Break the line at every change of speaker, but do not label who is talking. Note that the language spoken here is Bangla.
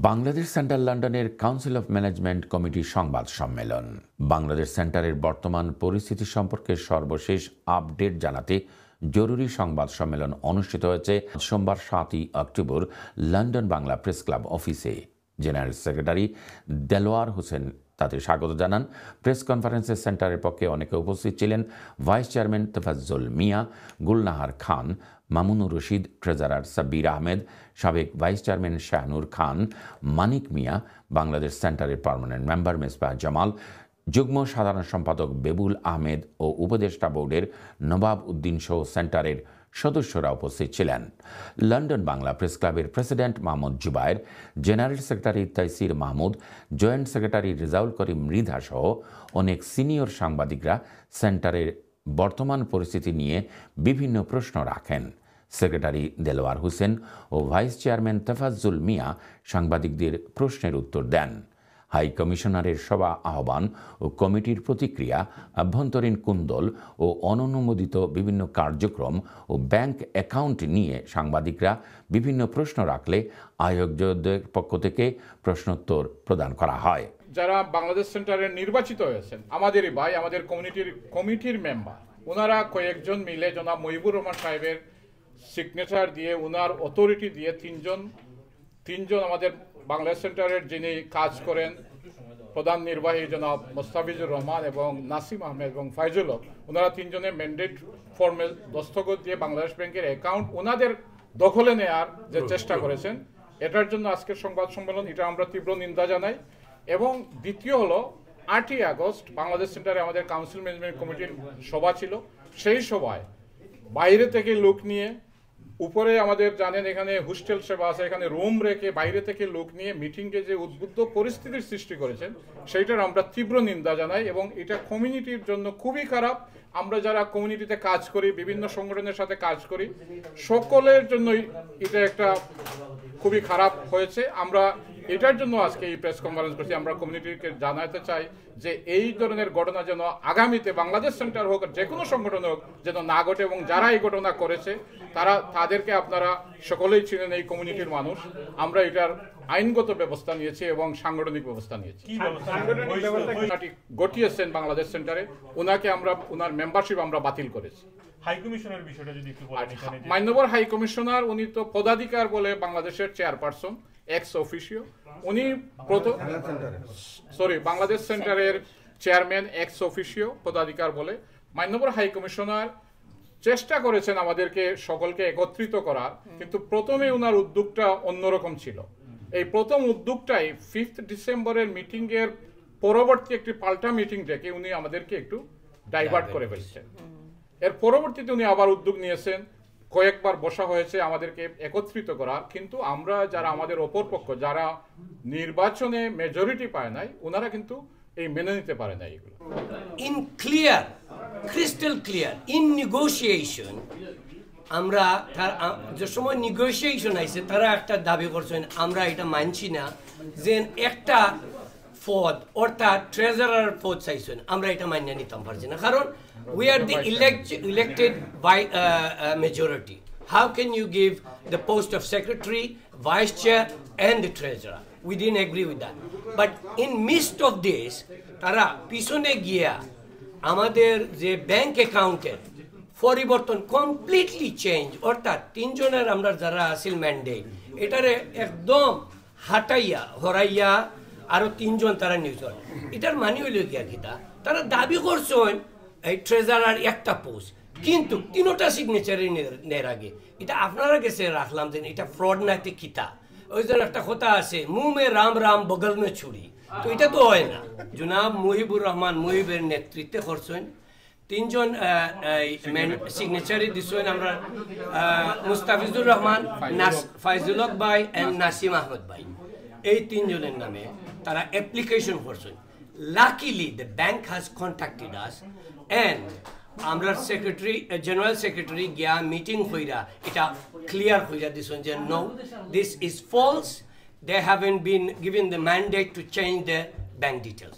বাংলাদেশ সেন্টার লন্ডনের কাউন্সিল অফ ম্যানেজমেন্ট কমিটির সংবাদ সম্মেলন। বাংলাদেশ সেন্টারের বর্তমান পরিস্থিতি সম্পর্কে সর্বশেষ আপডেট জানাতে জরুরি সংবাদ সম্মেলন অনুষ্ঠিত হয়েছে সোমবার 7 October London Bangla press club অফিসে। জেনারেল সেক্রেটারি দেলোয়ার হোসেন তাতে স্বাগত জানান। প্রেস কনফারেন্সে সেন্টারের পক্ষে অনেকে উপস্থিত ছিলেন ভাইস চেয়ারম্যান তোফাজ্জল মিয়া, গুলনাহার খান, মামুনুর রশিদ, ট্রেজারার সাব্বির আহমেদ, সাবেক ভাইস চেয়ারম্যান শাহনুর খান, মানিক মিয়া, বাংলাদেশ সেন্টারের পার্মানেন্ট মেম্বার মেসবাহ জামাল, যুগ্ম সাধারণ সম্পাদক বেবুল আহমেদ ও উপদেষ্টা বোর্ডের নবাব উদ্দিন সহ সেন্টারের সদস্যরা উপস্থিত ছিলেন। লন্ডন বাংলা প্রেস ক্লাবের president Mahmud Zubair, general secretary Taisir Mahmud, joint secretary Rezaul Karim Mridha সহ অনেক সিনিয়র সাংবাদিকরা সেন্টারের বর্তমান পরিস্থিতি নিয়ে বিভিন্ন প্রশ্ন রাখেন। সেক্রেটারি দেলোয়ার হোসেন ও ভাইস চেয়ারম্যান তোফাজ্জল মিয়া সাংবাদিকদের প্রশ্নের উত্তর দেন। হাই কমিশনারের সভা আহ্বান ও কমিটির প্রতিক্রিয়া, আভ্যন্তরীণ কুন্দল ও অননুমোদিত বিভিন্ন কার্যক্রম ও ব্যাংক অ্যাকাউন্ট নিয়ে সাংবাদিকরা বিভিন্ন প্রশ্ন রাখলে আয়োজকদের পক্ষ থেকে প্রশ্নোত্তর প্রদান করা হয়।
যারা বাংলাদেশ সেন্টারে নির্বাচিত হয়েছেন আমাদেরই ভাই, আমাদের কমিটির মেম্বার, ওনারা কয়েকজন মিলে জনাব মহিবুর রহমান সাহেবের সিগনেচার দিয়ে, ওনার অথরিটি দিয়ে তিনজন আমাদের বাংলাদেশ সেন্টারের যিনি কাজ করেন প্রধান নির্বাহী জনাব মোস্তাফিজুর রহমান এবং নাসিম আহমেদ এবং ফাইজুল হক, ওনারা তিনজনের ম্যান্ডেট ফর্মে দস্তখত দিয়ে বাংলাদেশ ব্যাংকের অ্যাকাউন্ট ওনাদের দখলে নেয়ার যে চেষ্টা করেছেন, এটার জন্য আজকের সংবাদ সম্মেলন, এটা আমরা তীব্র নিন্দা জানাই। এবং দ্বিতীয় হলো 8ই আগস্ট বাংলাদেশ সেন্টারে আমাদের কাউন্সিল ম্যানেজমেন্ট কমিটির সভা ছিল। সেই সভায় বাইরে থেকে লোক নিয়ে, উপরে আমাদের জানেন এখানে হোস্টেল সেবা আছে, এখানে রুম রেখে বাইরে থেকে লোক নিয়ে মিটিংয়ে যে উদ্বুদ্ধ পরিস্থিতির সৃষ্টি করেছেন, সেইটার আমরা তীব্র নিন্দা জানাই এবং এটা কমিউনিটির জন্য খুবই খারাপ। আমরা যারা কমিউনিটিতে কাজ করি, বিভিন্ন সংগঠনের সাথে কাজ করি, সকলের জন্যই এটা একটা খুবই খারাপ হয়েছে। আমরা এটার জন্য আজকে এই প্রেস কনফারেন্স করছি। আমরা কমিউনিটিকে জানাতে চাই যে এই ধরনের ঘটনা যেন আগামীতে বাংলাদেশ সেন্টার হোক, যে কোনো সংগঠন হোক, যেন না ঘটে এবং যারা এই ঘটনা করেছে তাদেরকে আপনারা সকলেই ছিলেন এই কমিউনিটির মানুষ। আমরা এটার আইনগত ব্যবস্থা নিয়েছি এবং সাংগঠনিক ব্যবস্থা নিয়েছি। ঘটিয়েছেন বাংলাদেশ সেন্টারে, ওনার মেম্বারশিপ আমরা বাতিল করেছি।
হাইকমিশনার বিষয়টা যদি একটু বলেন।
মান্যবর হাই কমিশনার, উনি তো পদাধিকার বলে বাংলাদেশের চেয়ারপারসন এক্স অফিসিও, উনি বাংলাদেশ সেন্টারের চেয়ারম্যান এক্স অফিসিও পদাধিকার বলে। মান্যবর হাই কমিশনার চেষ্টা করেছেন আমাদেরকে সকলকে একত্রিত করার, কিন্তু প্রথমে ওনার উদ্যোগটা অন্যরকম ছিল। এই প্রথম উদ্যোগটাই 5 ডিসেম্বরের মিটিং এর পরবর্তী একটি পাল্টা মিটিং ডেকে উনি আমাদেরকে একটু ডাইভার্ট করে ফেলছেন। এর পরবর্তীতে উনি আবার উদ্যোগ নিয়েছেন, কয়েকবার বসা হয়েছে আমাদেরকে একত্রিত করার, কিন্তু আমরা যারা আমাদের অপর পক্ষ, যারা নির্বাচনে মেজরিটি পায় নাই, ওনারা কিন্তু এই মেনে নিতে পারে না এগুলো।
In clear, crystal clear, in negotiation, আমরা যে সময় নেগোসিয়েশন আইছে তারা একটা দাবি করছেন, আমরা এটা মানছি না যে একটা পদ অর্থাৎ ট্রেজারার পদ চাইছেন, আমরা এটা মান্য নিতাম পারছি না, কারণ we are the elected by majority. How can you give the post of secretary, vice chair and the treasurer? We didn't agree with that. But in midst of this, tara pisone giya amader je bank account er পরিবর্তন কমপ্লিটলি চেঞ্জ, অর্থাৎ তিনজনের আমরা যারা আসিল ম্যান্ডেট এটারে একদম হাটাইয়া হরাইয়া আরো তিনজন তারা নিউজন। এটার মানে হইল গিয়া কিতা, তারা দাবি করছেন এই ট্রেজারার একটা পোস্ট, কিন্তু তিনোটা সিগনেচারে নের আগে এটা আপনারা কাছে রাখলাম যে এটা ফ্রড না, এতে কিতা। ওই জন্য একটা কথা আছে, মুহ মে রাম রাম বগল মে ছুরি, তো এটা তো হয় না। জনাব মুহিবুর রহমান মুহিবের নেতৃত্বে করছেন, তিনজন সিগনেচারে দিচ্ছেন আমরা মুস্তাফিজুর রহমান, ফাইজুল হক ভাই এন্ড নাসিম আহমেদ ভাই, এই তিনজনের নামে তারা অ্যাপ্লিকেশন করছেন। Luckily, the bank has contacted us and our general secretary gya meeting hoira eta clear hoira this one, no, this is false, they haven't been given the mandate to change the bank details.